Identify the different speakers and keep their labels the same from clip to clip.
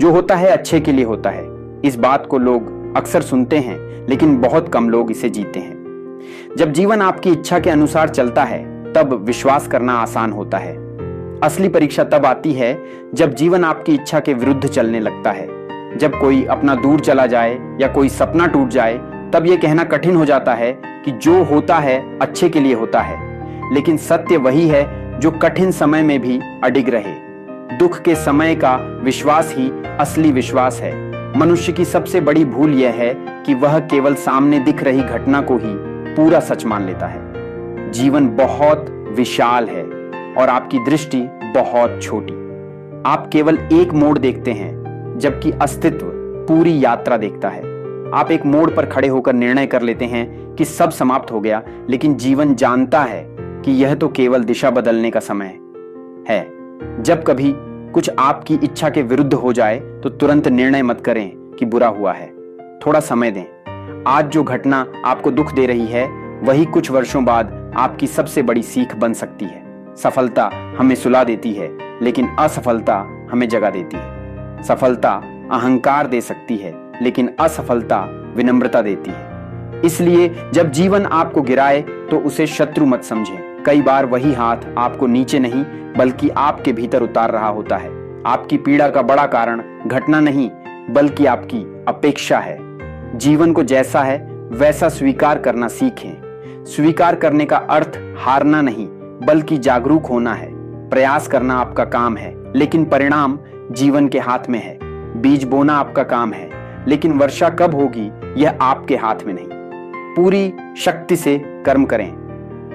Speaker 1: जो होता है अच्छे के लिए होता है। इस बात को लोग अक्सर सुनते हैं, लेकिन बहुत कम लोग इसे जीते हैं। जब जीवन आपकी इच्छा के अनुसार चलता है, तब विश्वास करना आसान होता है। असली परीक्षा तब आती है जब जीवन आपकी इच्छा के विरुद्ध चलने लगता है। जब कोई अपना दूर चला जाए या कोई सपना टूट जाए, तब यह कहना कठिन हो जाता है कि जो होता है अच्छे के लिए होता है। लेकिन सत्य वही है जो कठिन समय में भी अडिग रहे। दुख के समय का विश्वास ही असली विश्वास है। मनुष्य की सबसे बड़ी भूल यह है कि वह केवल सामने दिख रही घटना को ही पूरा सच मान लेता है। जीवन बहुत विशाल है और आपकी दृष्टि बहुत छोटी। आप केवल एक मोड़ देखते हैं, जबकि अस्तित्व पूरी यात्रा देखता है। आप एक मोड़ पर खड़े होकर निर्णय कर लेते हैं कि सब समाप्त हो गया, लेकिन जीवन जानता है कि यह तो केवल दिशा बदलने का समय है। जब कभी कुछ आपकी इच्छा के विरुद्ध हो जाए तो तुरंत निर्णय मत करें कि बुरा हुआ है। थोड़ा समय दें। आज जो घटना आपको दुख दे रही है, वही कुछ वर्षों बाद आपकी सबसे बड़ी सीख बन सकती है। सफलता हमें सुला देती है, लेकिन असफलता हमें जगा देती है। सफलता अहंकार दे सकती है, लेकिन असफलता विनम्रता देती है। इसलिए जब जीवन आपको गिराए तो उसे शत्रु मत समझें। कई बार वही हाथ आपको नीचे नहीं बल्कि आपके भीतर उतार रहा होता है। आपकी पीड़ा का बड़ा कारण घटना नहीं बल्कि आपकी अपेक्षा है। जीवन को जैसा है वैसा स्वीकार करना सीखें। स्वीकार करने का अर्थ हारना नहीं बल्कि जागरूक होना है। प्रयास करना आपका काम है, लेकिन परिणाम जीवन के हाथ में है। बीज बोना आपका काम है, लेकिन वर्षा कब होगी यह आपके हाथ में नहीं। पूरी शक्ति से कर्म करें,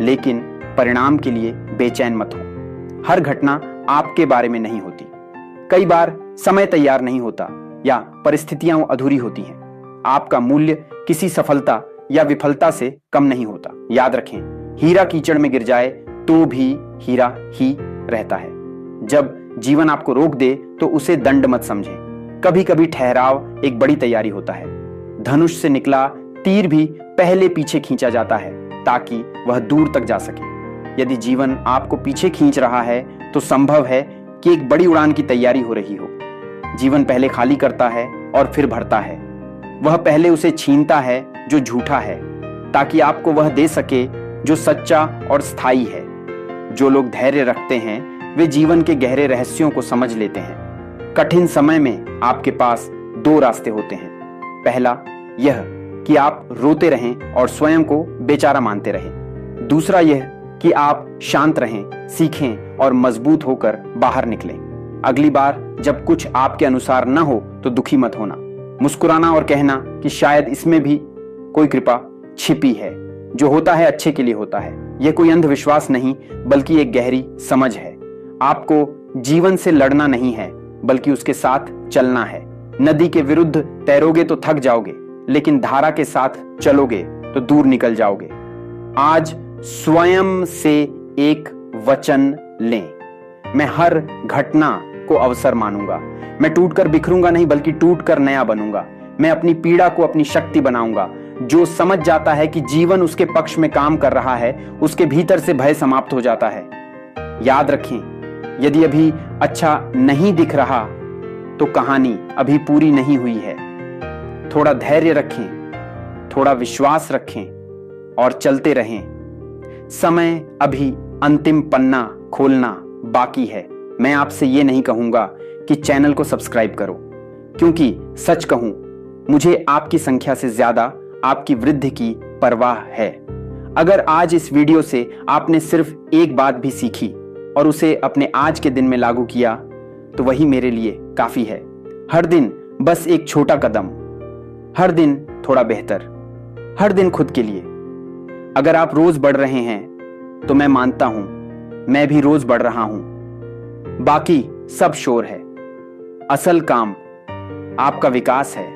Speaker 1: लेकिन परिणाम के लिए बेचैन मत हो। हर घटना आपके बारे में नहीं होती। कई बार समय तैयार नहीं होता या परिस्थितियां अधूरी होती हैं। आपका मूल्य किसी सफलता या विफलता से कम नहीं होता। याद रखें, हीरा कीचड़ में गिर जाए तो भी हीरा ही रहता है। जब जीवन आपको रोक दे तो उसे दंड मत समझें। कभी कभी ठहराव एक बड़ी तैयारी होता है। धनुष से निकला तीर भी पहले पीछे खींचा जाता है ताकि वह दूर तक जा सके। यदि जीवन आपको पीछे खींच रहा है तो संभव है कि एक बड़ी उड़ान की तैयारी हो रही हो। जीवन पहले खाली करता है और फिर भरता है। वह पहले उसे छीनता है जो झूठा है, ताकि आपको वह दे सके जो सच्चा और स्थायी है। जो लोग धैर्य रखते हैं वे जीवन के गहरे रहस्यों को समझ लेते हैं। कठिन समय में आपके पास दो रास्ते होते हैं। पहला यह कि आप रोते रहें और स्वयं को बेचारा मानते रहें। दूसरा यह कि आप शांत रहें, सीखें और मजबूत होकर बाहर निकलें। अगली बार जब कुछ आपके अनुसार न हो तो दुखी मत होना। मुस्कुराना और कहना कि शायद इसमें भी कोई कृपा छिपी है। जो होता है अच्छे के लिए होता है। यह कोई अंधविश्वास नहीं बल्कि एक गहरी समझ है। आपको जीवन से लड़ना नहीं है बल्कि उसके साथ चलना है। नदी के विरुद्ध तैरोगे तो थक जाओगे, लेकिन धारा के साथ चलोगे तो दूर निकल जाओगे। आज स्वयं से एक वचन लें। मैं हर घटना को अवसर मानूंगा। मैं टूटकर बिखरूंगा नहीं बल्कि टूटकर नया बनूंगा। मैं अपनी पीड़ा को अपनी शक्ति बनाऊंगा। जो समझ जाता है कि जीवन उसके पक्ष में काम कर रहा है, उसके भीतर से भय समाप्त हो जाता है। याद रखें, यदि अभी अच्छा नहीं दिख रहा तो कहानी अभी पूरी नहीं हुई है। थोड़ा धैर्य रखें, थोड़ा विश्वास रखें और चलते रहें। समय अभी अंतिम पन्ना खोलना बाकी है। मैं आपसे ये नहीं कहूंगा कि चैनल को सब्सक्राइब करो, क्योंकि सच कहूं मुझे आपकी संख्या से ज्यादा आपकी वृद्धि की परवाह है। अगर आज इस वीडियो से आपने सिर्फ एक बात भी सीखी और उसे अपने आज के दिन में लागू किया तो वही मेरे लिए काफी है। हर दिन बस एक छोटा कदम, हर दिन थोड़ा बेहतर, हर दिन खुद के लिए। अगर आप रोज बढ़ रहे हैं तो मैं मानता हूं मैं भी रोज बढ़ रहा हूं। बाकी सब शोर है। असल काम आपका विकास है।